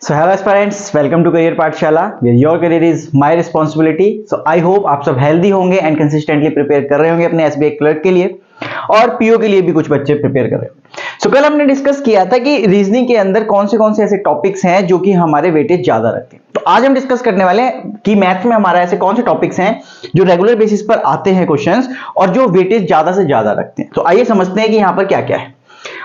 So hello aspirants, welcome to Career पाठशाला where your career is my responsibility. So I hope आप सब healthy होंगे and consistently prepare कर रहे होंगे अपने SBI क्लर्क के लिए और पीओ के लिए भी कुछ बच्चे प्रिपेयर कर रहे हैं। So कल हमने डिस्कस किया था कि रीजनिंग के अंदर कौन से ऐसे टॉपिक्स हैं जो कि हमारे वेटेज ज्यादा रखते हैं। तो आज हम डिस्कस करने वाले हैं कि मैथ में हमारा ऐसे कौन से टॉपिक्स हैं जो रेगुलर बेसिस पर आते हैं क्वेश्चंस और जो वेटेज ज्यादा से ज्यादा रखते हैं। तो आइए समझते हैं कि यहाँ पर क्या क्या है।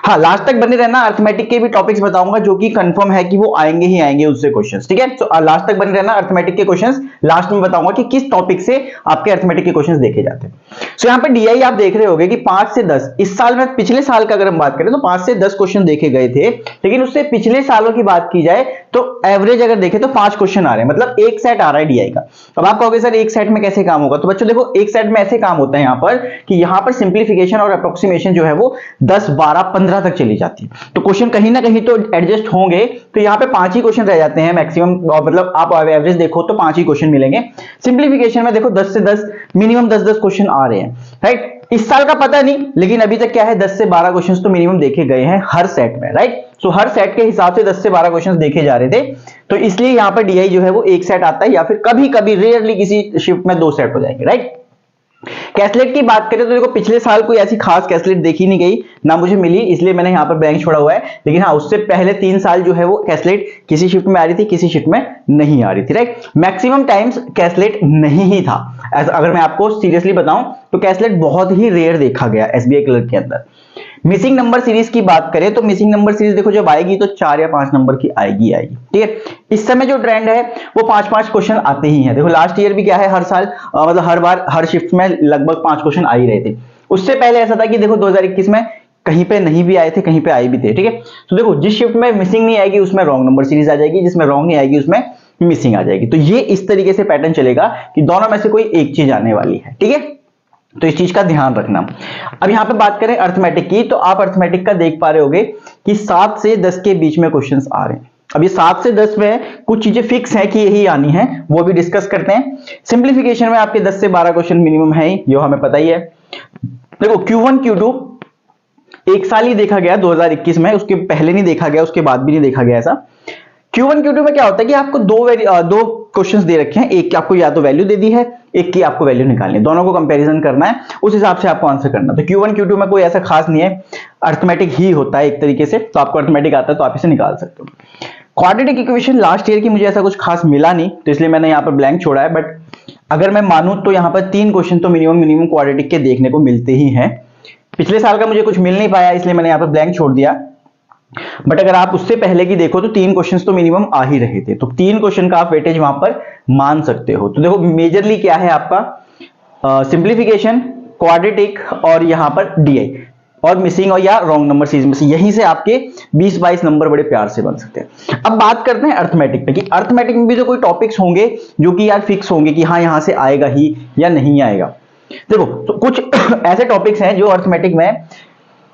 हाँ, लास्ट तक बने रहना, अर्थमेटिक के भी टॉपिक्स बताऊंगा जो कि कंफर्म है कि वो आएंगे ही आएंगे उससे क्वेश्चंस, ठीक है। तो लास्ट तक बने रहना, अर्थमेटिक के क्वेश्चंस लास्ट में बताऊंगा कि किस टॉपिक से आपके अर्थमेटिक के क्वेश्चंस देखे जाते हैं। सो यहाँ पे डीआई आप देख रहे होंगे कि 5 से 10 इस साल में, पिछले साल का अगर हम बात करें तो 5 से 10 क्वेश्चन देखे गए थे, लेकिन उससे पिछले सालों की बात की जाए तो एवरेज अगर देखें तो 5 क्वेश्चन आ रहे हैं, मतलब एक सेट आ रहा है डीआई का। अब आप कहोगे सर एक सेट में कैसे काम होगा? तो बच्चों देखो, एक सेट में ऐसे काम होता है यहाँ पर कि यहाँ पर सिंप्लीफिकेशन और अप्रोक्सीमेशन जो है वो 10, 12, 15 तक चली जाती है। तो क्वेश्चन कहीं ना कहीं तो एडजस्ट होंगे, तो यहाँ पे 5 ही क्वेश्चन रह जाते हैं मैक्सिमम, मतलब आप एवरेज देखो तो 5 ही क्वेश्चन मिलेंगे। सिंप्लीफिकेशन में देखो 10 से 10 मिनिमम 10-10 क्वेश्चन आ रहे हैं, राइट। इस साल का पता नहीं, लेकिन अभी तक क्या है 10 से 12 क्वेश्चंस तो मिनिमम देखे गए हैं हर सेट में, राइट। सो हर सेट के हिसाब से 10 से 12 क्वेश्चंस देखे जा रहे थे, तो इसलिए यहाँ पर डीआई जो है वो एक सेट आता है, या फिर कभी कभी रेयरली किसी शिफ्ट में 2 सेट हो जाएंगे, राइट। कैसलेट की बात करें तो देखो पिछले साल कोई ऐसी खास कैसलेट देखी नहीं गई, ना मुझे मिली, इसलिए मैंने यहाँ पर ब्लैंक छोड़ा हुआ है। लेकिन हाँ, उससे पहले 3 साल जो है वो कैसलेट किसी शिफ्ट में आ रही थी, किसी शिफ्ट में नहीं आ रही थी, राइट। मैक्सिमम टाइम्स कैसलेट नहीं ही था। अगर मैं आपको सीरियसली बताऊं तो कैसलेट बहुत ही रेयर देखा गया एसबीआई क्लर्क के अंदर। मिसिंग नंबर सीरीज की बात करें तो मिसिंग नंबर सीरीज देखो जब आएगी तो 4 या 5 नंबर की आएगी, ठीक है। इस समय जो ट्रेंड है वो 5-5 क्वेश्चन आते ही हैं। देखो लास्ट ईयर भी क्या है, हर साल मतलब हर बार हर शिफ्ट में लगभग 5 क्वेश्चन आ ही रहे थे। उससे पहले ऐसा था कि देखो 2021 में कहीं पे नहीं भी आए थे, कहीं पे आए भी थे, ठीक है। तो देखो जिस शिफ्ट में मिसिंग नहीं आएगी उसमें रॉन्ग नंबर सीरीज आ जाएगी, जिसमें रॉन्ग नहीं आएगी उसमें मिसिंग आ जाएगी। तो ये इस तरीके से पैटर्न चलेगा कि दोनों में से कोई एक चीज आने वाली है, ठीक है। तो इस चीज का ध्यान रखना। अब यहां पे बात करें अर्थमेटिक की, तो आप अर्थमेटिक का देख पा रहे होगे कि 7 से 10 के बीच में क्वेश्चंस आ रहे हैं। अब ये 7 से 10 में कुछ चीजें फिक्स है कि यही आनी है, वो भी डिस्कस करते हैं। सिंप्लीफिकेशन में आपके 10 से 12 क्वेश्चन मिनिमम है, ये हमें पता ही है। देखो Q1 Q2 एक साल ही देखा गया 2021 में, उसके पहले नहीं देखा गया, उसके बाद भी नहीं देखा गया ऐसा। Q1 Q2 में क्या होता है कि आपको दो क्वेश्चंस दे रखे हैं, एक की आपको या तो वैल्यू दे दी है, एक की आपको वैल्यू निकालनी है, दोनों को कंपैरिजन करना है, उस हिसाब से आपको आंसर करना है। तो Q1 Q2 में कोई ऐसा खास नहीं है, अर्थमेटिक ही होता है एक तरीके से। तो आपको अर्थमेटिक आता है तो आप इसे निकाल सकते हो। क्वाड्रेटिक इक्वेशन लास्ट ईयर की मुझे ऐसा कुछ खास मिला नहीं, तो इसलिए मैंने यहाँ पर ब्लैंक छोड़ा है। बट अगर मैं मानूं तो यहाँ पर 3 क्वेश्चन तो मिनिमम क्वाड्रेटिक के देखने को मिलते ही हैं। पिछले साल का मुझे कुछ मिल नहीं पाया, इसलिए मैंने यहाँ पर ब्लैंक छोड़ दिया। बट अगर आप उससे पहले की देखो तो 3 क्वेश्चंस तो मिनिमम आ ही रहे थे, तो 3 क्वेश्चन का आप वेटेज वहां पर मान सकते हो। तो देखो मेजरली क्या है आपका सिंप्लीफिकेशन, क्वाड्रेटिक और यहां पर डीआई और मिसिंग और या रॉन्ग नंबर सीरीज में से, यहीं से आपके 20-22 नंबर बड़े प्यार से बन सकते हैं। अब बात करते हैं अर्थमेटिक पे कि अर्थमेटिक में भी तो कोई टॉपिक्स होंगे जो कि यार फिक्स होंगे कि हाँ यहां से आएगा ही या नहीं आएगा। देखो तो कुछ ऐसे टॉपिक्स हैं जो अर्थमेटिक में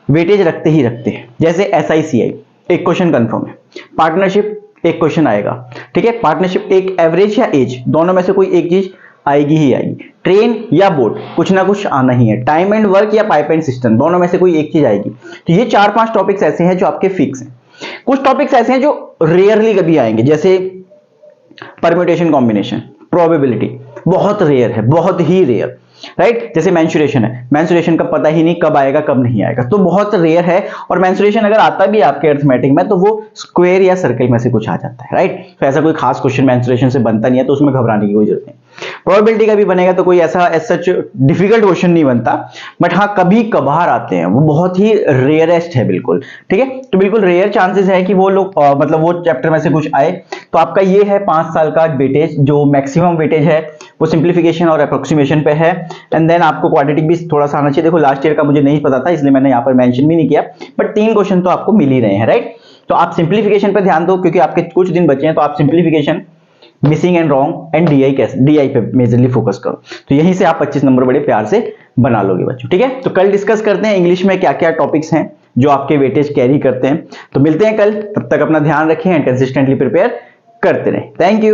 वेटेज रखते ही रखते हैं, जैसे SICI एक क्वेश्चन कंफर्म है, पार्टनरशिप एक क्वेश्चन आएगा, ठीक है। पार्टनरशिप एक एवरेज या एज, दोनों में से कोई एक चीज आएगी ही आएगी। ट्रेन या बोट, कुछ ना कुछ आना ही है। टाइम एंड वर्क या पाइप एंड सिस्टम, दोनों में से कोई एक चीज आएगी। तो ये 4-5 टॉपिक्स ऐसे हैं जो आपके फिक्स हैं। कुछ टॉपिक्स ऐसे हैं जो रेयरली कभी आएंगे, जैसे परम्यूटेशन कॉम्बिनेशन, प्रोबेबिलिटी बहुत रेयर है, बहुत ही रेयर, राइट। जैसे मेंसुरेशन है, मेंसुरेशन का पता ही नहीं कब आएगा कब नहीं आएगा, तो बहुत रेयर है। और मेंसुरेशन अगर आता भी है आपके अर्थमेटिक में तो वो स्क्वायर या सर्कल में से कुछ आ जाता है, राइट। तो ऐसा कोई खास क्वेश्चन मेंसुरेशन से बनता नहीं है, तो उसमें घबराने की कोई जरूरत नहीं। प्रोबेबिलिटी का भी बनेगा तो कोई ऐसा सच डिफिकल्ट क्वेश्चन नहीं बनता, बट हाँ कभी कभार आते हैं, वो बहुत ही रेयरेस्ट है, बिल्कुल, ठीक है। तो बिल्कुल रेयर चांसेस है कि वो लोग मतलब वो चैप्टर में से कुछ आए। तो आपका ये है 5 साल का वेटेज, जो मैक्सिमम वेटेज है वो सिंप्लीफिकेशन और अप्रोक्सीमेशन पे है। एंड देन आपको क्वाड्रेटिक भी थोड़ा सा आना चाहिए। देखो लास्ट ईयर का मुझे नहीं पता था, इसलिए मैंने यहाँ पर मेंशन भी नहीं किया, बट 3 क्वेश्चन तो आपको मिल ही रहे हैं, राइट। तो आप सिंप्लीफिकेशन पे ध्यान दो, क्योंकि आपके कुछ दिन बचे हैं, तो आप simplification, missing and wrong and DI पे मेजरली फोकस करो। तो यहीं से आप 25 नंबर बड़े प्यार से बना लोगे बच्चों, ठीक है। तो कल डिस्कस करते हैं इंग्लिश में क्या क्या टॉपिक्स हैं जो आपके वेटेज कैरी करते हैं। तो मिलते हैं कल, तब तक अपना ध्यान रखें एंड कंसिस्टेंटली प्रिपेयर करते रहें। Thank you.